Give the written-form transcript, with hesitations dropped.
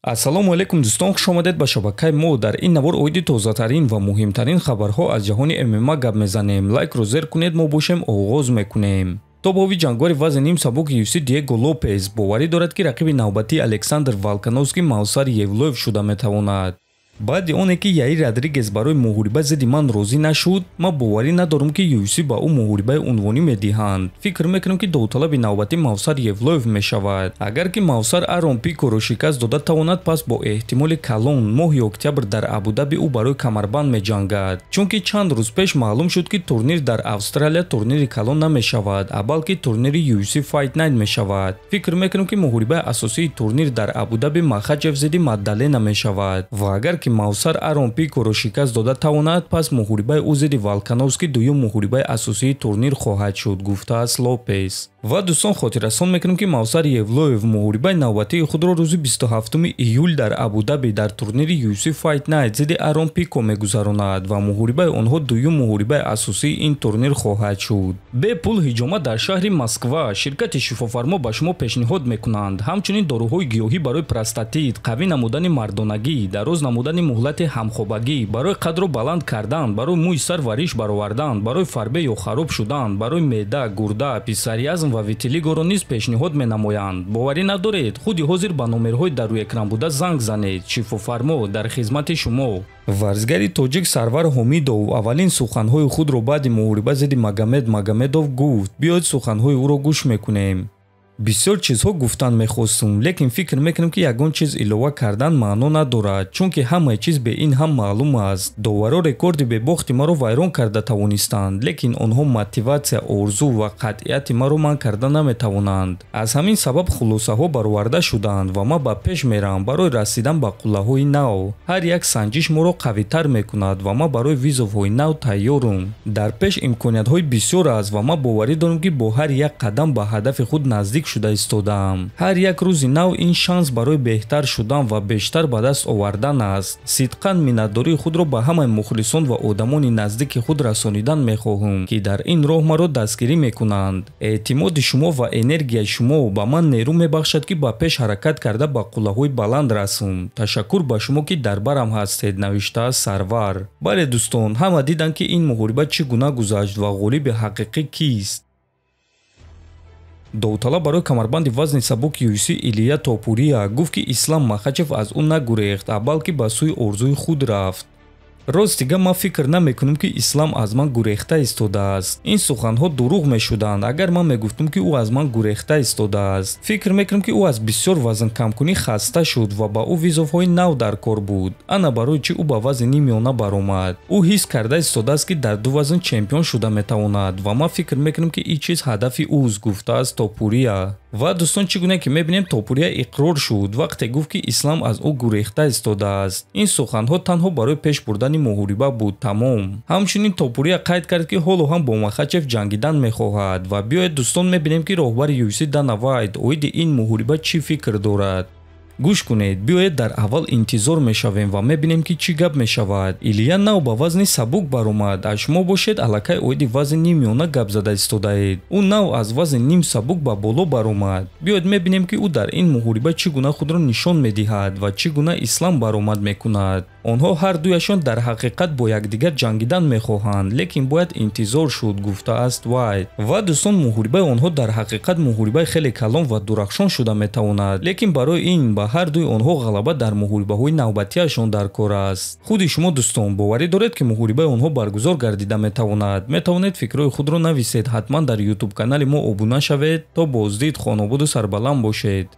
ассалому алайкум дӯстон, хушомадед ба шабакаи мо. Дар ин навор оиди тозатарин ва муҳимтарин хабарҳо аз ҷаҳони ММА гап мезанем. Лайкро зер кунед, мо бошем оғоз мекунем. тобовӣ ҷангори вазни ним сабук UFC Диего Лопес боварӣ дорад ки рақиби навбатии Александр Волкановский Мавсар Евлоев шуда метавонад. баъди оне ки Яир Родригес барои муҳориба зидди ман розӣ нашуд, ман боварӣ надорам ки UFC ба ӯ муҳорибаи унвонӣ медиҳанд. фикр мекунам ки довталаби навбатӣ Мавсар Евлоев мешавад. агар ки Мавсар Арон Пикоро шикаст дода тавонад, пас бо эҳтимоли калон моҳи октябр дар Абу-Даби ӯ барои камарбанд меҷангад. чунки чанд рӯз пеш маълум шуд ки турнир дар Австралия турнири калон намешавад, а балки турнири UFC Fight Night мешавад. фикр мекунам ки муҳорибаи асосии турнир дар Абу-Даби Махачев зидди Маддалена мешавад. ва агар ки Мавсар Арон Пикоро шикаст дода тавонад, пас муҳорибаи ӯ зидди Волкановский дуюм муҳорибаи асосии турнир хоҳад шуд, гуфтааст Лопес. ва дӯстон, хотиррасон мекунем ки Мавсар Евлоев муҳорибаи навбатии худро рӯзи 27 июл дар Абу-Даби дар турнири UFC Fight Night зидди Арон Пико мегузаронад ва муҳорибаи онҳо дуюм муҳорибаи асосии ин турнир хоҳад шуд. бе пул ҳиҷомат дар шаҳри Москва, ширкати шифофармо ба шумо пешниҳод мекунанд ҳамчунин дороҳои гиёҳӣ барои простатит, қавӣ намудани мардонагӣ, дароз намудани муҳлати ҳамхобагӣ, барои қадро баланд кардан, барои мӯи сар ва риш баровардан, барои фарбе ё хароб шудан, барои меъда, гурда, писариазм ва витилигоро низ пешниҳод менамоянд. боварӣ надоред, худи ҳозир ба номерҳои дар рӯи экран буда занг занед. шифофармо дар хизмати шумо. варзгари тоҷик Сарвар Ҳомидов аввалин суханҳои худро баъди муҳориба зидди Магомед Магомедов гуфт. биёед суханҳои ӯро гӯш мекунем. бисёр чизҳо гуфтан мехостум, лекин фикр мекунам ки ягон чиз илова кардан маъно надорад, чунки ҳамаи чиз бе ин ҳам маълум аст. доваро рекорди бебохти маро вайрон карда тавонистанд, лекин онҳо мотиватсия, орзу ва қатъияти маро манъ карда наметавонанд. аз ҳамин сабаб хулосаҳо бароварда шуданд ва ман ба пеш мерам барои расидан ба қуллаҳои нав. ҳар як санҷиш моро қавитар мекунад ва ман барои визовҳои нав тайёрум. дар пеш имкониятҳои бисёр аст ва ман боварӣ дорам ки бо ҳар як қадам ба ҳадафи худ наздик шуда истодаам. ҳар як рӯзи нав ин шанс барои беҳтар шудан ва бештар ба даст овардан аст. сидқан миннатдории худро ба ҳамаи мухлисон ва одамони наздики худ расонидан мехоҳам, ки дар ин роҳ маро дастгирӣ мекунанд. эътимоди шумо ва энергияи шумо ба ман нерӯ мебахшад ки ба пеш ҳаракат карда ба қуллаҳои баланд расум. ташаккур ба шумо ки дар барам ҳастед, навиштааст Сарвар. бале дӯстон, ҳама диданд ки ин муҳориба чӣ гуна гузашт ва ғолиби ҳақиқӣ кист. довталаб барои камарбанди вазни сабук UFC Илия Топурия гуфт ки Ислам Махачев аз ӯ нагурехт, а балки ба сӯи орзуи худ рафт. ростига ман фикр намекунам ки Ислам аз ман гурехта истодааст. ин суханҳо дурӯғ мешуданд агар ман мегуфтам ки ӯ аз ман гурехта истодааст. фикр мекунам ки ӯ аз бисёр вазнкамкунӣ хаста шуд ва ба ӯ визовҳои нав дар кор буд. ана барои чӣ ӯ ба вазни нимёна баромад. ӯ ҳис карда истодааст ки дар ду вазн чемпион шуда метавонад ва ман фикр мекунам ки ин чиз ҳадафи ӯст, гуфтааст Топурия. ва дӯстон, чӣ гуна ки мебинем Топурия иқрор шуд вақте гуфт ки Ислам аз ӯ гурехта истодааст. ин суханҳо танҳо барои пеш бурдани муҳориба буд, тамом. ҳамчунин Топурия қайд кард ки ҳоло ҳам бо Махачев ҷангидан мехоҳад. ва биёед дӯстон мебинем ки роҳбари UFC Дана Вайт оиди ин муҳориба чӣ фикр дорад. гӯш кунед, биёед дар аввал интизор мешавем ва мебинем ки чӣ гап мешавад. Илия нав ба вазни сабук баромад, а шумо бошед аллакай оиди вазни нимёна гап зада истодаед. ӯ нав аз вазни ним сабук ба боло баромад. биёед мебинем ки ӯ дар ин муҳориба чӣ гуна худро нишон медиҳад ва чӣ гуна Ислам баромад мекунад. онҳо ҳар дуяшон дар ҳақиқат бо якдигар ҷангидан мехоҳанд, лекин бояд интизор шуд, гуфтааст Вайт. ва дӯстон, муҳорибаи онҳо дар ҳақиқат муҳорибаи хеле калон ва дурахшон шуда метавонад, лекин барои ин ба ҳар дуи онҳо ғалаба дар муҳорибаҳои навбатиашон дар кор аст. худи шумо дӯстон боварӣ доред ки муҳорибаи онҳо баргузор гардида метавонад? метавонед фикрҳои худро нависед. ҳатман дар YouTube канали мо обуна шавед. то боздид, хонободу сарбаланд бошед.